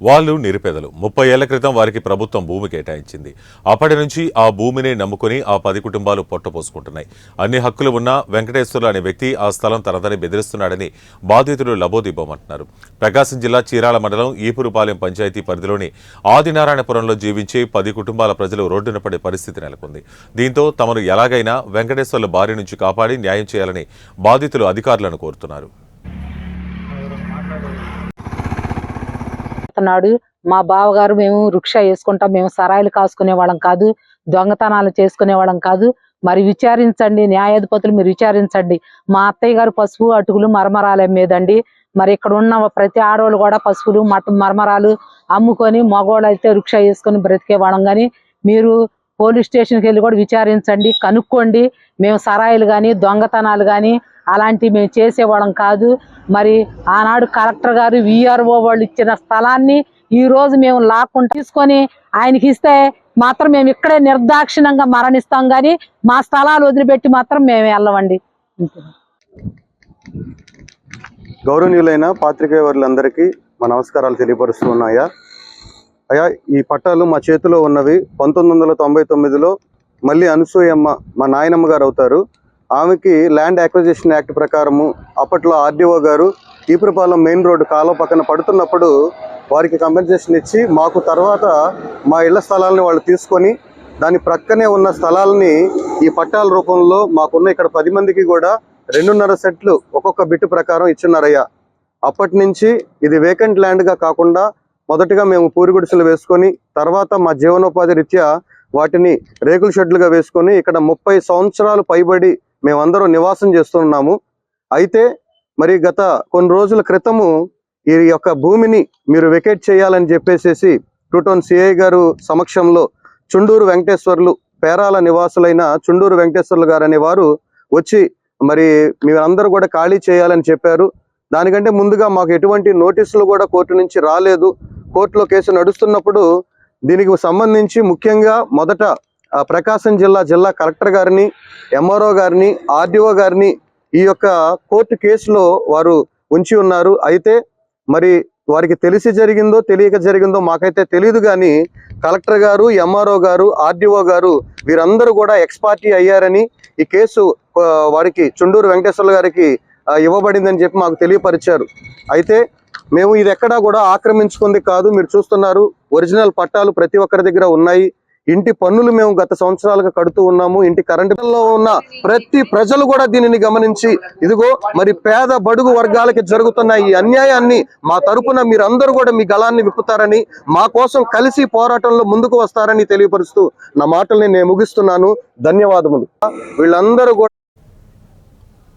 వాళ్ళు నిరుపేదలు. 30 ఏళ్ల క్రితం వారికి ప్రభుత్వం భూమి కేటాయించింది. అప్పటి నుంచి ఆ భూమిని నమ్ముకుని ఆ 10 కుటుంబాలు పొట్టపోసుకుంటున్నాయి. అన్ని హక్కులు ఉన్నా వెంకటేశ్వర్లు అనే వ్యక్తి ఆ స్థలం తనదని బెదిరిస్తున్నాడని బాధితులు లబోదిబోమంటున్నారు. ప్రకాశం జిల్లా చీరాల మండలం ఈపురుపాలెం పంచాయతీ పరిధిలోని ఆదినారాయణపురంలో జీవించే 10 కుటుంబాల ప్రజలు రోడ్డున పడే పరిస్థితి నెలకొంది. దీంతో తమను ఎలాగైనా వెంకటేశ్వర్ల బారి నుంచి కాపాడి న్యాయం చేయాలని బాధితులు అధికారులను కోరుతున్నారు. మా బావగారు మేము రిక్షా వేసుకుంటాం, మేము సరాయిలు కాసుకునే వాళ్ళం కాదు, దొంగతనాలు చేసుకునే వాళ్ళం కాదు. మరి విచారించండి, న్యాయాధిపతులు మీరు విచారించండి. మా అత్తయ్య గారు పసుపు అటుకులు మరమరాలు అమ్మేదండి. మరి ఇక్కడ ఉన్న ప్రతి ఆడవాళ్ళు కూడా పసుపులు మరమరాలు అమ్ముకొని మగవాళ్ళు అయితే రిక్షా వేసుకొని బ్రతికే వాళ్ళం. కానీ మీరు పోలీస్ స్టేషన్కి వెళ్ళి కూడా విచారించండి, కనుక్కోండి. మేము సరాయిలు కానీ దొంగతనాలు కానీ అలాంటివి మేము చేసేవాళ్ళం కాదు. మరి ఆనాడు కలెక్టర్ గారు విఆర్ఓ వాళ్ళు ఇచ్చిన స్థలాన్ని ఈ రోజు మేము లాక్కుండా తీసుకొని ఆయనకి ఇస్తే మాత్రం మేము ఇక్కడే నిర్దాక్షిణ్యంగా మరణిస్తాం, కానీ మా స్థలాలు వదిలిపెట్టి మాత్రం మేము వెళ్ళవండి. గౌరవనీయులైన పాత్రికేయులందరికీ మా నమస్కారాలు తెలియపరుస్తూ ఉన్నాయా. అయ్యా, ఈ పట్టాలు మా చేతిలో ఉన్నవి 1999లో మళ్ళీ అనసూయమ్మ మా నాయనమ్మ గారు అవుతారు. ఆమెకి ల్యాండ్ అక్విజిషన్ యాక్ట్ ప్రకారము అప్పట్లో ఆర్డీఓ గారు ఈపురపాలెం మెయిన్ రోడ్డు కాలువ పక్కన పడుతున్నప్పుడు వారికి కంపెన్సేషన్ ఇచ్చి మాకు తర్వాత మా ఇళ్ల స్థలాలని వాళ్ళు తీసుకొని దాని ప్రక్కనే ఉన్న స్థలాలని ఈ పట్టాల రూపంలో మాకున్న ఇక్కడ 10 మందికి కూడా 2.5 సెట్లు ఒక్కొక్క బిట్టు ప్రకారం ఇచ్చున్నారయ్యా. అప్పటి నుంచి ఇది వేకెంట్ ల్యాండ్గా కాకుండా మొదటగా మేము పూరిగుడిసెలు వేసుకొని తర్వాత మా జీవనోపాధి రీత్యా వాటిని రేకుల షెడ్లుగా వేసుకొని ఇక్కడ 30 సంవత్సరాలు పైబడి మేమందరం నివాసం చేస్తున్నాము. అయితే మరి గత కొన్ని రోజుల క్రితము ఈ యొక్క భూమిని మీరు వెకేట్ చేయాలని చెప్పేసి టూటౌన్ సిఐ గారు సమక్షంలో చుండూరు వెంకటేశ్వర్లు పేరాల నివాసులైన చుండూరు వెంకటేశ్వర్లు గారు అనే వారు వచ్చి మరి మీరందరూ కూడా ఖాళీ చేయాలని చెప్పారు. దానికంటే ముందుగా మాకు ఎటువంటి నోటీసులు కూడా కోర్టు నుంచి రాలేదు. కోర్టులో కేసు నడుస్తున్నప్పుడు దీనికి సంబంధించి ముఖ్యంగా మొదట ప్రకాశం జిల్లా కలెక్టర్ గారిని, ఎంఆర్ఓ గారిని, ఆర్డీఓ గారిని ఈ యొక్క కోర్టు కేసులో వారు ఉంచి ఉన్నారు. అయితే మరి వారికి తెలిసి జరిగిందో తెలియక జరిగిందో మాకైతే తెలియదు, కానీ కలెక్టర్ గారు, ఎంఆర్ఓ గారు, ఆర్డీఓ గారు వీరందరూ కూడా ఎక్స్పార్టీ అయ్యారని ఈ కేసు వారికి చుండూరు వెంకటేశ్వర్ల గారికి ఇవ్వబడిందని చెప్పి మాకు తెలియపరిచారు. అయితే మేము ఇది ఎక్కడా కూడా ఆక్రమించుకుంది కాదు. మీరు చూస్తున్నారు, ఒరిజినల్ పట్టాలు ప్రతి ఒక్కరి దగ్గర ఉన్నాయి. ఇంటి పన్నులు మేము గత సంవత్సరాలుగా కడుతూ ఉన్నాము. ఇంటి కరెంటులో ఉన్న ప్రతి ప్రజలు కూడా దీనిని గమనించి ఇదిగో మరి పేద బడుగు వర్గాలకి జరుగుతున్న ఈ అన్యాయాన్ని మా తరపున మీరందరూ కూడా మీ గళాన్ని విప్పుతారని, మా కోసం కలిసి పోరాటంలో ముందుకు వస్తారని తెలియపరుస్తూ నా మాటల్ని నేను ముగిస్తున్నాను. ధన్యవాదములు. వీళ్ళందరూ కూడా